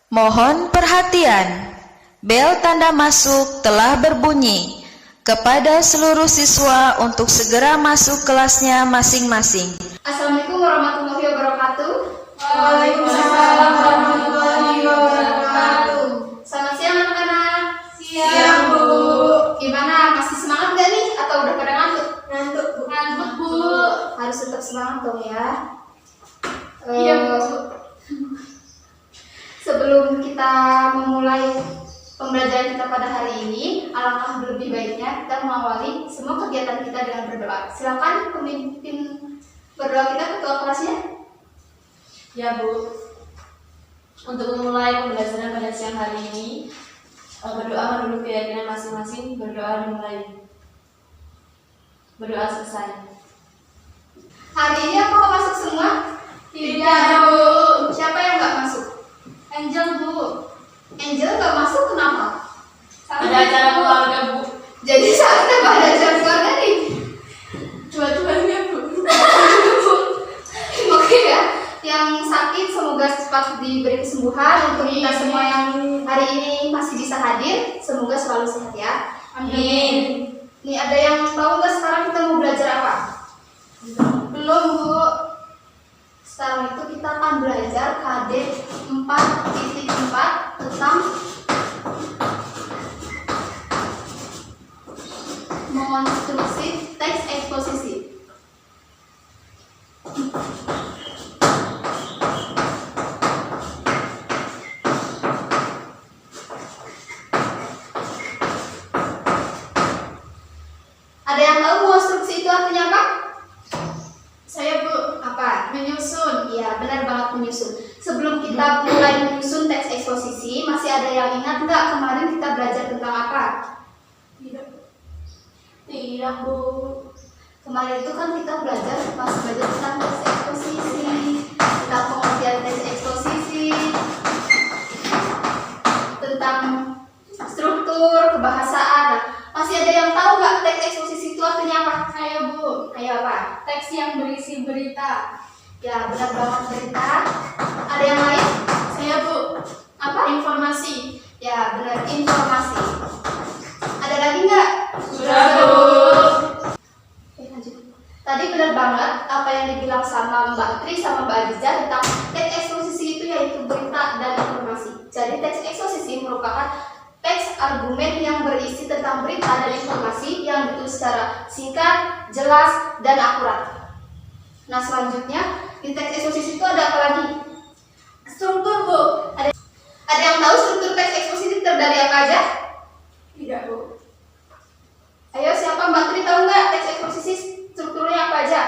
Mohon perhatian, bel tanda masuk telah berbunyi. Kepada seluruh siswa untuk segera masuk kelasnya masing-masing. Assalamualaikum warahmatullahi wabarakatuh. Waalaikumsalam warahmatullahi wabarakatuh. Selamat siang anak-anak. Siang, Bu. Gimana? Masih semangat gak nih? Atau udah pada ngantuk? Ngantuk, Bu. Ngantuk, Bu. Harus tetap semangat dong ya. Iya, Bu. Sebelum kita memulai pembelajaran kita pada hari ini, alangkah lebih baiknya kita mengawali semua kegiatan kita dengan berdoa. Silakan pemimpin berdoa kita, ketua kelasnya. Ya, Bu. Untuk memulai pembelajaran pada siang hari ini, berdoa menurut keyakinan masing-masing, berdoa dimulai. Berdoa selesai. Hari ini apakah masuk semua? Tidak, Bu. Siapa yang nggak masuk? Angel, Bu. Angel nggak masuk kenapa? Ada acara keluarga, Bu. Jadi saat apa ada acara keluarga nih? Dua-duanya, Bu. Oke ya, yang sakit semoga cepat diberi kesembuhan. Untuk kita semua yang hari ini masih bisa hadir, semoga selalu sehat ya. Amin. Nih ada yang tahu nggak sekarang kita mau belajar apa? Belum, Bu. Sekarang itu kita akan belajar KD 4.4 tentang mengonstruksi teks eksposisi. Ada yang tahu konstruksi itu artinya apa? Saya, Bu. Apa? Menyusun. Iya, benar banget, menyusun. Sebelum kita mulai menyusun teks eksposisi, masih ada yang ingat nggak kemarin kita belajar tentang apa? Tidak. Tidak, Bu. Kemarin itu kan kita belajar tentang teks eksposisi, tentang pengertian teks eksposisi, tentang struktur kebahasaan. Nah, masih ada yang tahu nggak teks eksposisi itu artinya apa? Saya, Bu. Kayak apa? Teks yang berisi berita. Ya, benar banget, berita. Ada yang lain? Saya, Bu. Apa? Informasi. Ya, benar, informasi. Ada lagi nggak? Sudah, Bu. Lanjut. Tadi benar banget apa yang dibilang sama Mbak Tri sama Mbak Adiza tentang teks eksposisi itu yaitu berita dan informasi. Jadi teks eksposisi merupakan teks argumen yang berisi tentang berita dan informasi yang ditulis secara singkat, jelas, dan akurat. Nah, selanjutnya di teks eksposisi itu ada apa lagi? Struktur, Bu. Ada yang tahu struktur teks eksposisi terdiri apa aja? Tidak, Bu. Ayo, siapa? Mbak Tri tahu nggak teks eksposisi strukturnya apa aja?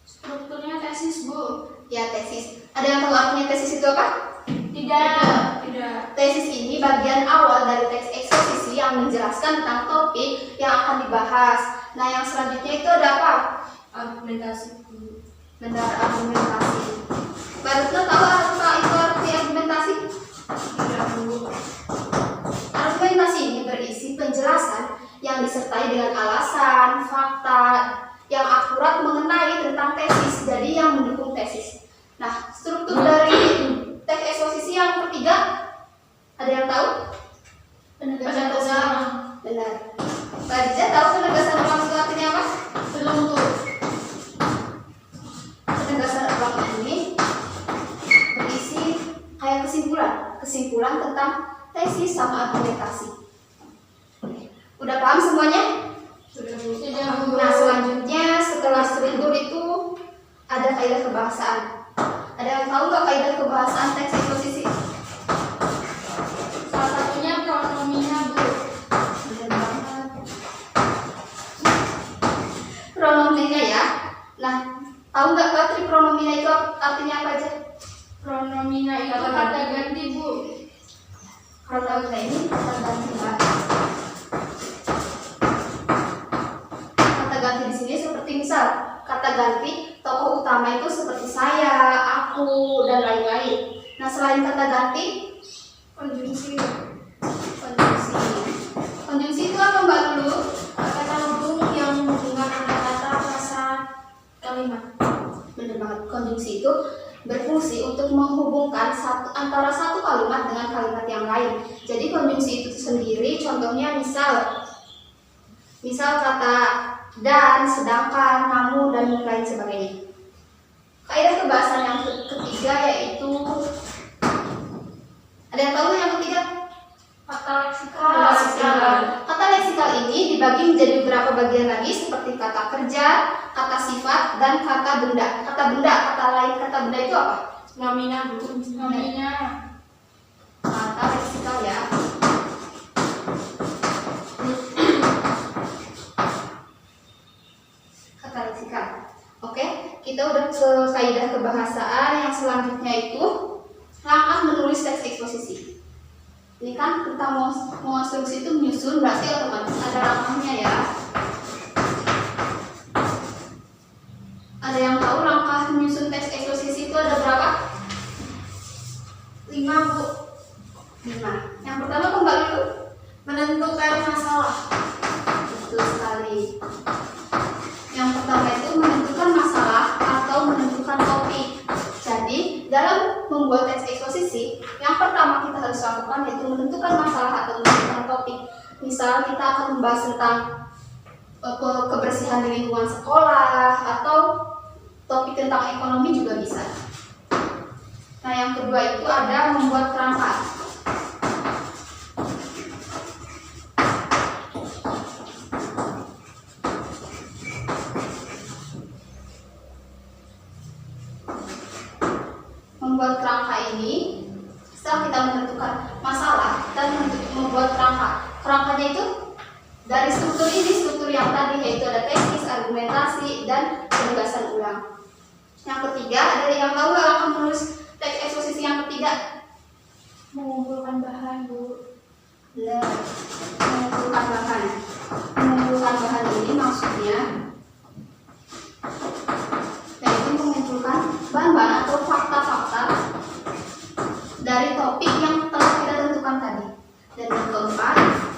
Strukturnya tesis, Bu. Ya, tesis. Ada yang tahu artinya tesis itu apa? Tidak. Tesis ini bagian awal dari teks eksposisi yang menjelaskan tentang topik yang akan dibahas. Nah, yang selanjutnya itu ada apa? Argumentasi, Bu. Benar, argumentasi. Baru tahu apa itu arti argumentasi? Tidak, Bu. Argumentasi ini berisi penjelasan yang disertai dengan alasan, fakta yang akurat mengenai tentang tesis, jadi yang mendukung tesis. Nah, struktur dari teks eksposisi yang ketiga, ada yang tahu? Penegasan ulang. Benar. Mbak Diza tahu penegasan ulang itu artinya apa? Belum, Bu. Penegasan ulang ini berisi kayak kesimpulan tentang tesis sama argumentasi. Udah paham semuanya? Sudah, Bu. Sudah, Bu. Nah, selanjutnya setelah struktur itu ada kaidah kebahasaan. Ada yang tahu nggak kaidah kebahasaan teks eksposisi? Salah satunya pronomina, Bu. Benar banget. Pronomina ya. Nah, tahu nggak Patri pronomina itu artinya apa aja? Pronomina itu kata ganti, Bu. Kalau tahu nggak ini kata ganti, Mbak. Kata ganti di sini seperti misal kata ganti tokoh utama itu seperti saya, aku, dan lain-lain. Nah, selain kata ganti, Konjungsi. konjungsi itu apa, Mbak Lulu? Kata hubung yang menghubungkan antara kata, frasa, kalimat. Benar banget, konjungsi itu berfungsi untuk menghubungkan antara satu kalimat dengan kalimat yang lain. Jadi konjungsi itu sendiri contohnya misal kata dan, sedangkan, namun, dan lain sebagainya. Kaidah kebahasaan yang ketiga yaitu, ada yang tahu yang ketiga? Kata leksikal. Kata leksikal ini dibagi menjadi beberapa bagian lagi seperti kata kerja, kata sifat, dan kata benda. Kata benda, kata lain kata benda itu apa? Nomina, Bu. Nomina. Kata leksikal ya. Kata leksikal. Oke, kita udah ke kaidah kebahasaan. Yang selanjutnya itu langkah menulis teks eksposisi. Ini kan kita mau konstruksi itu menyusun, berarti otomatis ada langkahnya ya. Ada yang tahu langkah menyusun teks eksposisi itu ada berapa? 5, Bu. 5. Yang pertama kembali itu Menentukan masalah. betul sekali. Yang pertama itu menentukan masalah atau menentukan topik. Jadi dalam membuat teks eksposisi, yang pertama kita harus lakukan yaitu menentukan masalah atau menentukan topik. Misal kita akan membahas tentang kebersihan di lingkungan sekolah atau topik tentang ekonomi juga bisa. Nah, yang kedua itu ada membuat kerangka. Membuat kerangka ini, setelah kita menentukan masalah dan membuat kerangka. Kerangkanya itu dari struktur yang tadi, yaitu ada tesis, argumentasi, dan penugasan ulang. Yang ketiga, ada yang tahu nggak akan menulis teks eksposisi yang ketiga? Mengumpulkan bahan, Bu. Nah, mengumpulkan bahan. Mengumpulkan bahan ini maksudnya yaitu mengumpulkan bahan-bahan atau fakta-fakta dari topik yang telah kita tentukan tadi. Dan yang keempat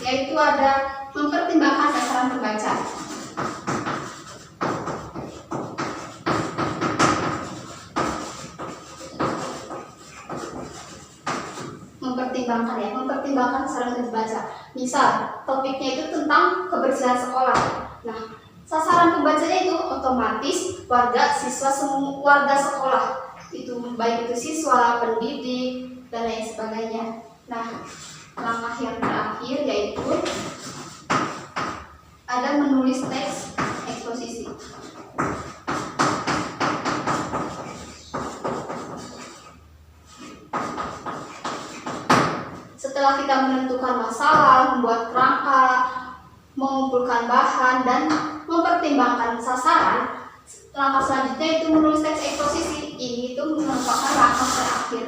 yaitu ada mempertimbangkan sasaran pembaca. Mempertimbangkan sasaran pembaca. Misal topiknya itu tentang kebersihan sekolah. Nah, sasaran pembacanya itu otomatis warga sekolah. Itu baik itu siswa, pendidik, dan lain sebagainya. Nah, langkah yang terakhir yaitu ada menulis teks eksposisi. Setelah kita menentukan masalah, membuat kerangka, mengumpulkan bahan, dan mempertimbangkan sasaran, langkah selanjutnya itu menulis teks eksposisi. Ini itu merupakan langkah terakhir.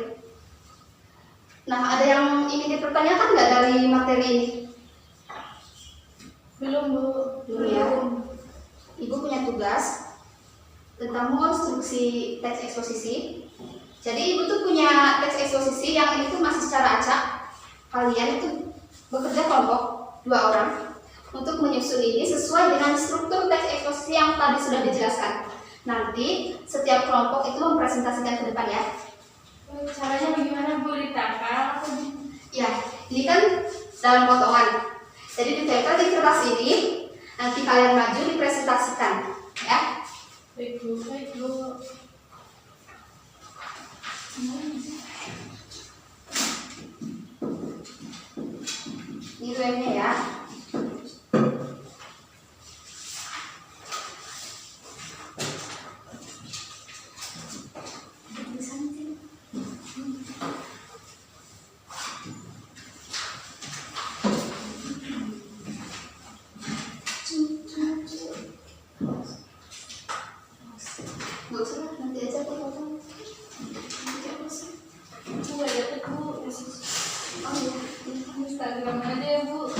Nah, ada yang ingin dipertanyakan nggak dari materi ini? Belum, Bu. Belum ya. Ibu punya tugas tentang konstruksi teks eksposisi. Jadi ibu tuh punya teks eksposisi yang ini tuh masih secara acak. Kalian itu bekerja kelompok 2 orang untuk menyusun ini sesuai dengan struktur teks eksposisi yang tadi sudah dijelaskan. Nanti setiap kelompok itu mempresentasikan ke depan ya. Caranya bagaimana, Bu? Ditempel atau Ya, ini kan dalam potongan. Jadi ditempel di kertas ini, nanti kalian maju dipresentasikan, ya. Baik, Bu. Baik, Bu. Ini webnya ya. Nggak usah lah, nanti aja aku potong. Nanti aku sih. Bu, ada tuh, Bu. Oh iya. Instagram aja ya, Bu.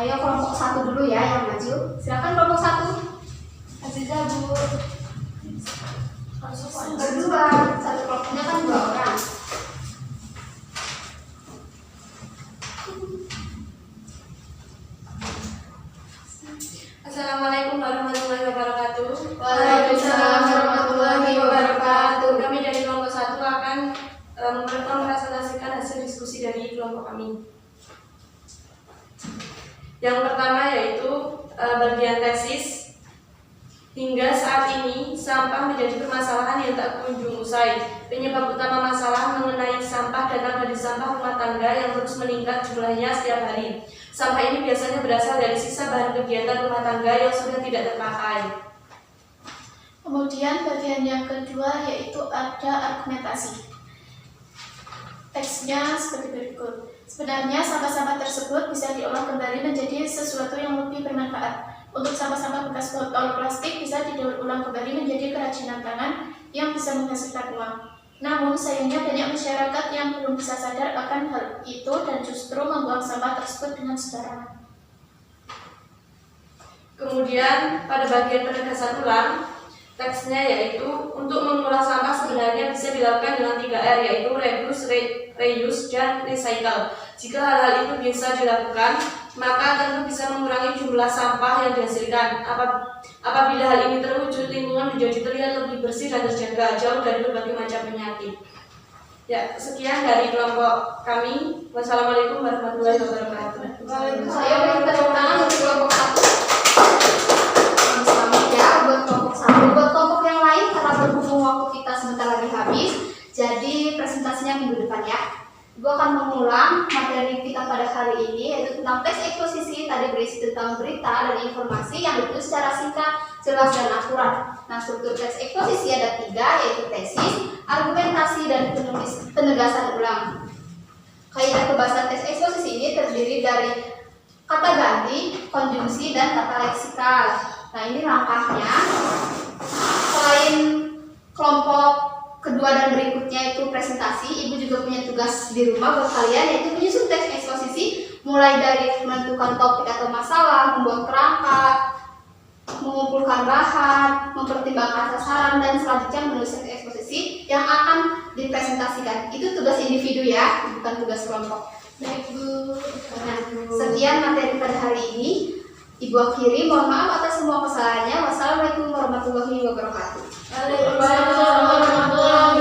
Ayo kelompok 1 dulu ya yang maju. Silakan kelompok 1. Azizah, Bu. Berdua, satu kelompoknya kan 2 orang. Assalamualaikum warahmatullahi wabarakatuh. Waalaikumsalam warahmatullahi wabarakatuh. Kami dari kelompok 1 akan mempresentasikan hasil diskusi dari kelompok kami. Yang pertama yaitu bagian tesis. Hingga saat ini, sampah menjadi permasalahan yang tak kunjung usai. Penyebab utama masalah mengenai sampah datang dari sampah rumah tangga yang terus meningkat jumlahnya setiap hari. Sampah ini biasanya berasal dari sisa bahan kegiatan rumah tangga yang sudah tidak terpakai. Kemudian bagian yang kedua yaitu ada argumentasi. Teksnya seperti berikut. Sebenarnya sampah-sampah tersebut bisa diolah kembali menjadi sesuatu yang lebih bermanfaat. Untuk sampah-sampah bekas botol plastik bisa didaur ulang kembali menjadi kerajinan tangan yang bisa menghasilkan uang. Namun sayangnya banyak masyarakat yang belum bisa sadar akan hal itu dan justru membuang sampah tersebut dengan sembarangan. Kemudian pada bagian penegasan ulang, teksnya yaitu untuk mengolah sampah sebenarnya bisa dilakukan dengan 3R, yaitu reduce, reuse, dan recycle. Jika hal-hal itu bisa dilakukan, maka tentu bisa mengurangi jumlah sampah yang dihasilkan. Apabila hal ini terwujud, lingkungan menjadi terlihat lebih bersih dan terjaga, jauh dari berbagai macam penyakit. Ya, sekian dari kelompok kami. Wassalamualaikum warahmatullahi wabarakatuh. Saya beri tepuk tangan untuk kelompok 1. Selamat ya buat kelompok 1. Buat kelompok yang lain, karena berhubung waktu kita sebentar lagi habis, jadi presentasinya minggu depan ya. Gue akan mengulang materi kita pada hari ini, yaitu tentang teks eksposisi. Tadi berisi tentang berita dan informasi yang ditulis secara singkat, jelas, dan akurat. Nah, struktur teks eksposisi ada 3, yaitu tesis, argumentasi, dan penegasan ulang. Kaidah pembahasan teks eksposisi ini terdiri dari kata ganti, konjungsi, dan kata leksikal. Nah, ini langkahnya. Selain kelompok kedua dan berikutnya itu presentasi, Ibu juga punya tugas di rumah buat kalian, yaitu menyusun teks eksposisi, mulai dari menentukan topik atau masalah, membuat kerangka, mengumpulkan bahan, mempertimbangkan sasaran, dan selanjutnya menulis teks eksposisi yang akan dipresentasikan. Itu tugas individu ya, bukan tugas kelompok. Baik, Bu. Nah, sekian materi pada hari ini. Ibu akhiri, mohon maaf atas semua kesalahannya. Wassalamualaikum warahmatullahi wabarakatuh. Waalaikumsalam warahmatullahi wabarakatuh.